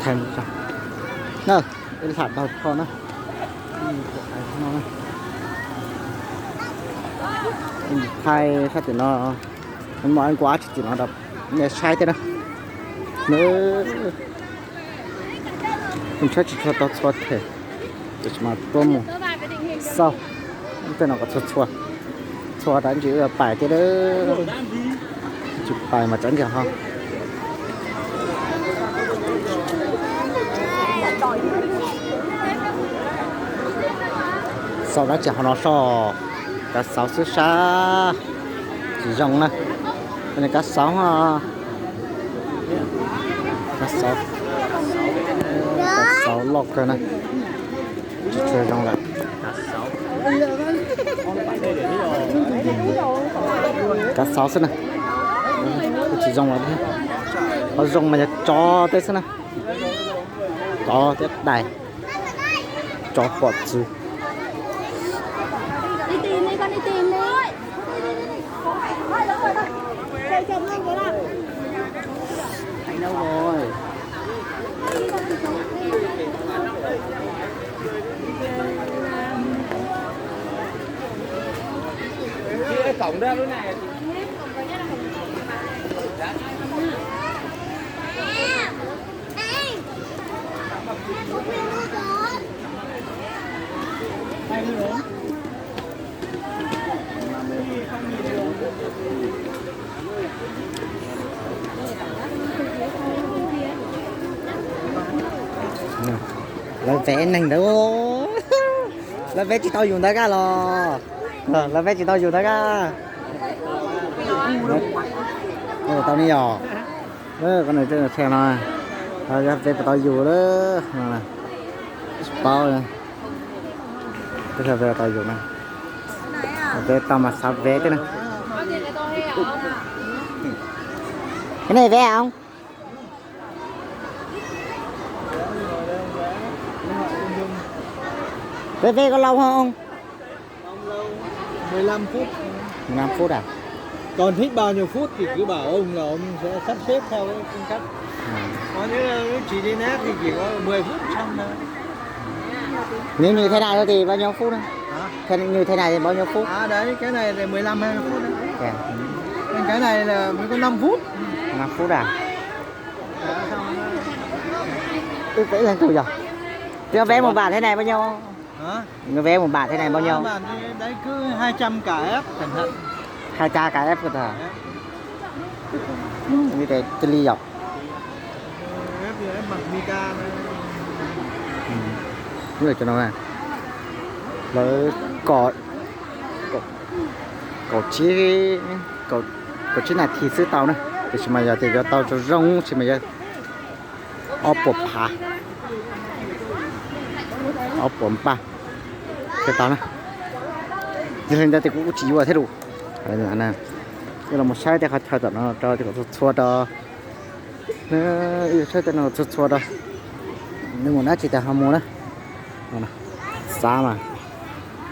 thay một trăm nè cái sản bao con đó thay sao thì nó mọi anh quá thì nó đập nghe sai thế đó nữa mình chắc chỉ cho tao xóa thể để mà tôi một sau cái nào có xóa xóa đánh chữ là bài cái đó chụp bài mà tránh kìa không sau đó chả nó so cá sấu sứ sa chỉ rồng này cái này cá sấu ha cá sấu lọc cái này chơi rồng lại cá sấu xí này chỉ rồng lại thế có rồng mà cho tới xí này cho tới đây cho bọt chứ đi tìm đi. Chơi chồng luôn cái nào. Anh đâu rồi? Cái cổng ra lúc này. Là vẽ nành đâu là vẽ chỉ tao dùng đó cả lo là vẽ chỉ tao dùng đó cả tao đi nhỏ con này chơi xem này tao vẽ tao dùng đó này bao này cái là vẽ tao dùng này vẽ tao mà sao vẽ thế này cái này vẽ không vẽ có lâu không? Không lâu, 15 phút. 15 phút à? Còn thích bao nhiêu phút thì cứ bảo ông là ông sẽ sắp xếp theo cái phương cách. Có nghĩa là chỉ đi nét thì chỉ có 10 phút xong thôi. Nếu như thế này thôi thì bao nhiêu phút thôi? Thế như thế này thì bao nhiêu phút? À đấy, cái này là 15-20 phút đấy. Okay. Cái này là mới có 5 phút. 5 phút à? Đó, xong Tôi vẽ lên thôi rồi. Tôi vẽ một bản thế này bao nhiêu? hả? Người vẽ một bản thế này bao nhiêu? Bản thì đấy cứ 200 cả ép cẩn thận. 200 cái ép cơ thể. Như thế tôi ly dọc. Ép thì ép bằng mica. Như là cho nó này. Lấy cỏ chí này thì sư tàu này. Thì mà giờ thì cho tàu cho rong thì mà giờ ốp bột phá. Ốp bột ba. Cái tàu này. Thì hiện tại thì cũng chỉ vào thế đủ. Đây là này. Đây là một sai thì họ cho nó cho thì có xua đó. Nó sai thì nó xua đó. Nhưng mà nó chỉ là ham muốn đó. Xa mà.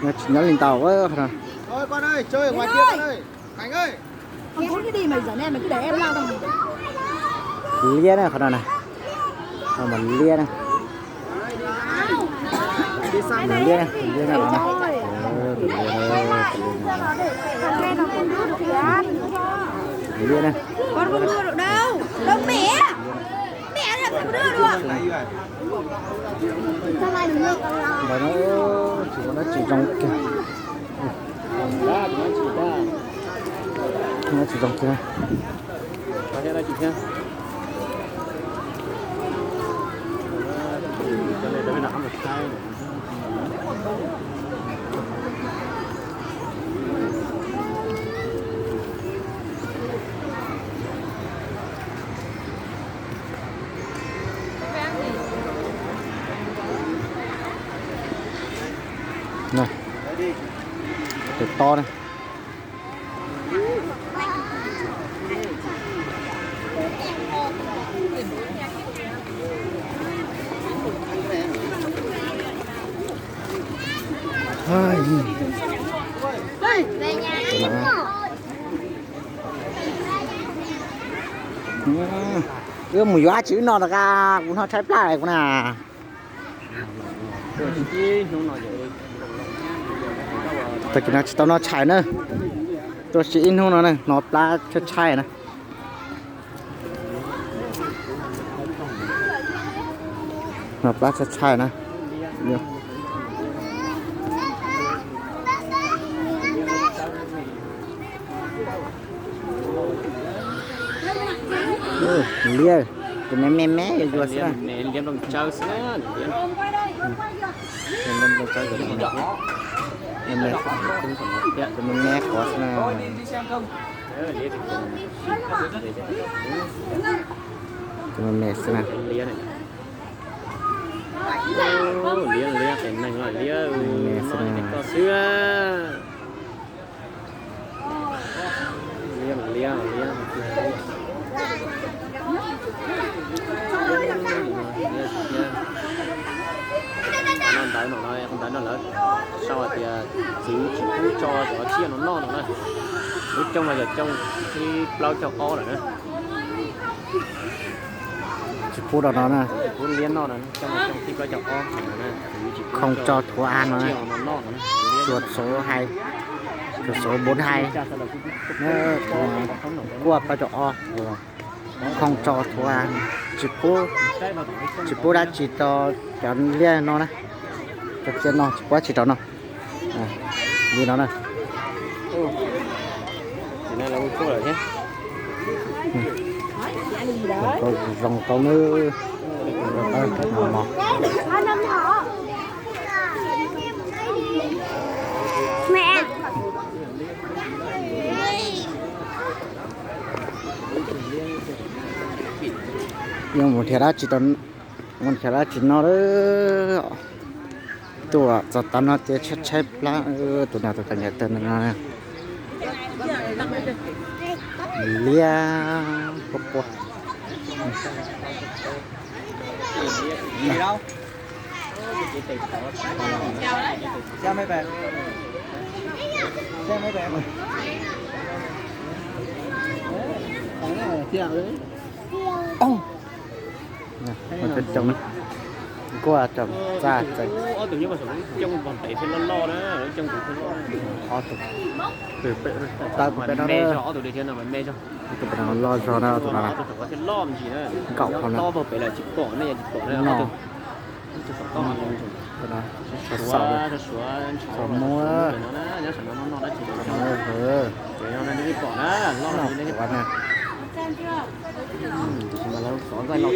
Nó chỉ nhắn lên tàu quá rồi. Thôi con ơi, chơi ở ngoài kia con ơi. Khánh ơi. Con muốn cái đi mày dẫn em mày cứ để em lao đâu. Lia này khả này. Mà lia này. Đi sang Lia này, lia này. Lia này. Con không đưa được đâu. Đâu mẹ. Mẹ làm sao đưa được. Sao lại được? Và nó chỉ trong kia. Nó chỉ trong kia. Đây là chị nha. Này. Thật to này. Về nhà ưa mùi hóa chữ nó là ca cũng nó trái pla này cũng là tôi chỉ nói tao nó chạy nữa tôi chỉ in không nó này nó pla cho chạy này nó pla cho chạy này nhiều lia cái mé rồi sao liếm đồng trâu xí liếm đồng trâu rồi liếm mé mé có sao cái mé sao lia này lia cái này là lia nó có xưa lia nó không đáy nó lớn sau thì chỉ cho chia nó non rồi lúc trong là giờ trong khi lau cho kho rồi nữa chỉ phút đó nè cuốn liên non rồi trong khi lau cho kho không cho thua ăn nữa nó non rồi chuột số 2 chuột số 42 qua bao cho o không cho thua ăn chỉ phút đã chỉ cho chọn liên nó nè cho trên nó quá chỉ cho nó như nó này thì này là một chút rồi nhé dòng câu nữa mẹ nhưng một thẻ đã chỉ tốn một thẻ đã chỉ nó đóตัวจะตอนนั้นจะใช้ปลาตัวนี้ตัวนี้ตัวนี้นะเลี้ยปป gì đâu xem mấy bạn chào đấyมันเป็นจมกว่าจมจ้าใจ tự nhiên mà trong còn tẩy thêm lo đó trong cũng không lo อ๋อตัวเป็นตาเป็นอะไร mê cho tụi đi thiên nào mà mê cho ตัวเป็นรอจอนะตัวนั้น tụi có thêm lo làm gì nữa cậu còn lo vào phải là chụp cổ này chụp cổ này nó chụp cổ to hơnตัวนั้น xóa xóa xóa mua nó nhớ sản nó đã chỉ được เออ nó đi bỏ đó lo หนอ làm gì กวันน่ะ mà lâu xóa ra lo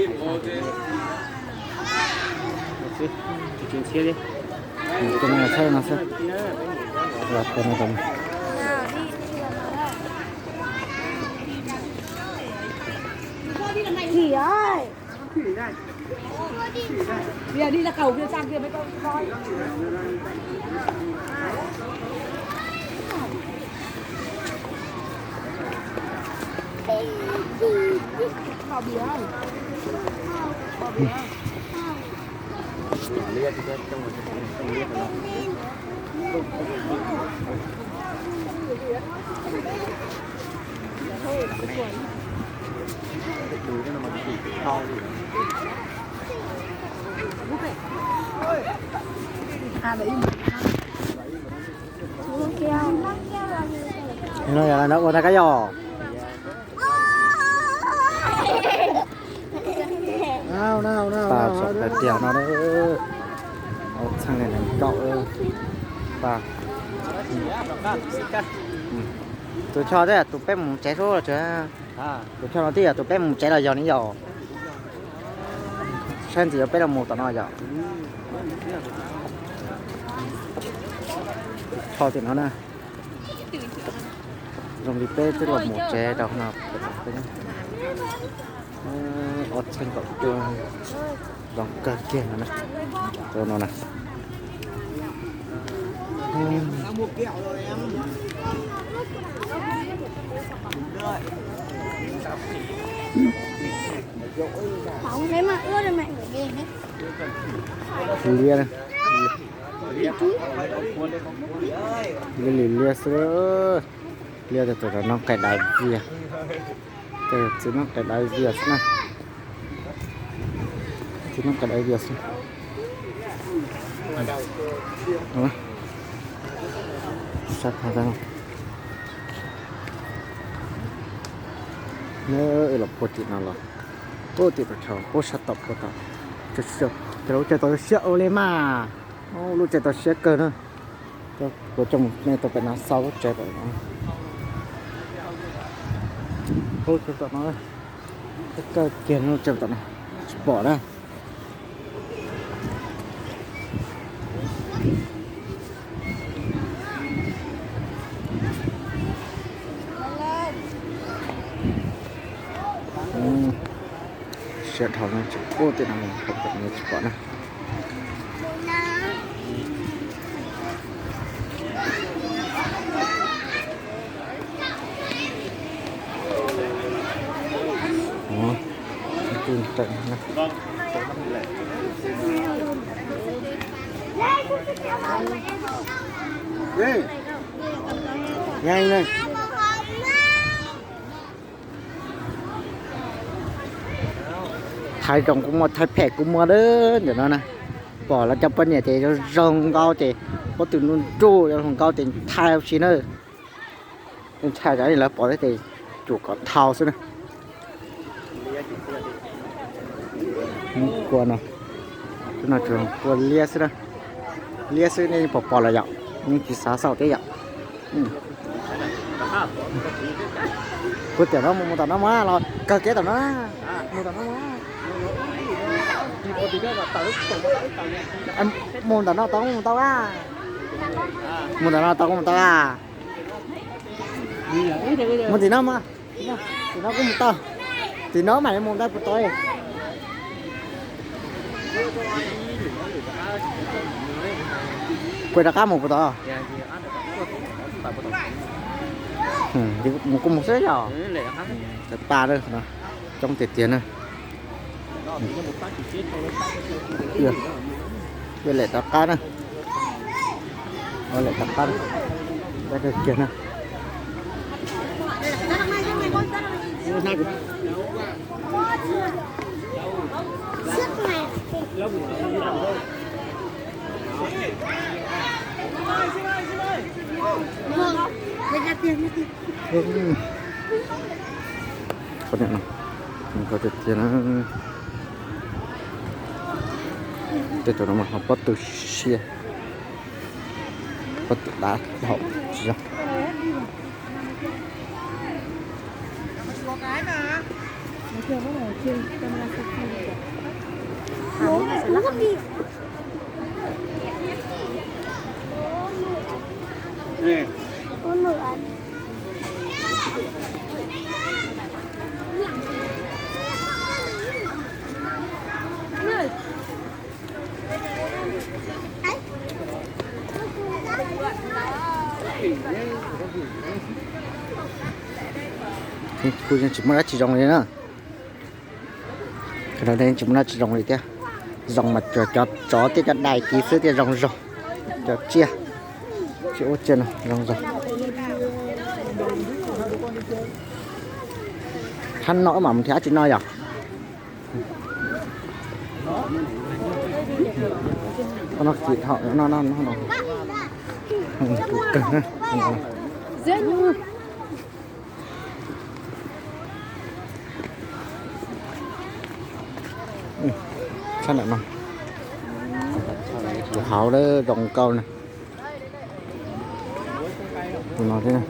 phải chuyện chia đi ตัวนั้นใช่นะใช่หลับตัวนั้น Khỉ ơi. Bây giờ đi ra cầu kia sang kia mấy con coi. Vào bia ơi. Vào bia. lia thì trong lia nó nó là nó có cái giò nào bà sọt cái tiểu nó đó sang này cậu bà tôi cho đấy là tôi bém một trái số rồi chứ tôi cho nó tí là tôi bém một trái là giò ní giò xem gì bém là một tao nói giò cho thì nó nè dùng đi bê tức là một trái đâu nào ọt xanh cậu cho dòng cơ kia nó nè cho nó nè mua kẹo rồi em Không thấy mà ưa rồi mẹ ngủ đi đấy. lia này lia sữa lia từ từ nó cài đài vía từ từ nó cài đài vía nè thì nó cái đấy việc đó sắp ra đâu nhớ là bột thịt nào là bột thịt thằng bột sắt tập bột tao chết sợ cái lúc tôi sợ lên mà lúc tôi sợ cơ nữa tôi trong này tôi phải nói sau chết rồi nó thôi tôi nói cái kia nó chết rồi bỏ ra sẽ thằng nó chỉ có tiền nào không cần nó chỉ có này tôi tận này nhanh lên thay trồng cũng một thay phèn cũng mua đó để nó này bỏ là cho bên nhà thì cho rong cao thì có từ luôn trôi cho thằng cao thì thay xí nữa nên thay cái này là bỏ đấy thì chủ có thao xí nữa quần nào cái nào trường quần lia xí này bỏ là dạo nhưng chỉ xả sầu thế dạo quên tiền nó mua tao nó má rồi cơ kế tao nó mua tao nó má em mua tao nó tao á mua tao nó tao á mua thì nó mà thì nó cũng một tao thì nó mà em mua tao của tôi quên ra cá một của tao thì cũng một số nhỏ ta đây trong tiền này đây là tao cá này đây là tao cá đây là tiền này có nhận nào có thể tiền nó để tụi nó mà học bắt từ xe bắt từ đá học ra cô chỉ muốn chỉ rong này nữa cái đầu tiên chỉ muốn chỉ rong này kia rong mặt cho chó thì cho đại ký sư thì rong cho chia chỗ chân rong hắn nói mà mình thấy chỉ nói à nó thịt họ nó sao lại nó hảo đấy rồng câu này nó thế này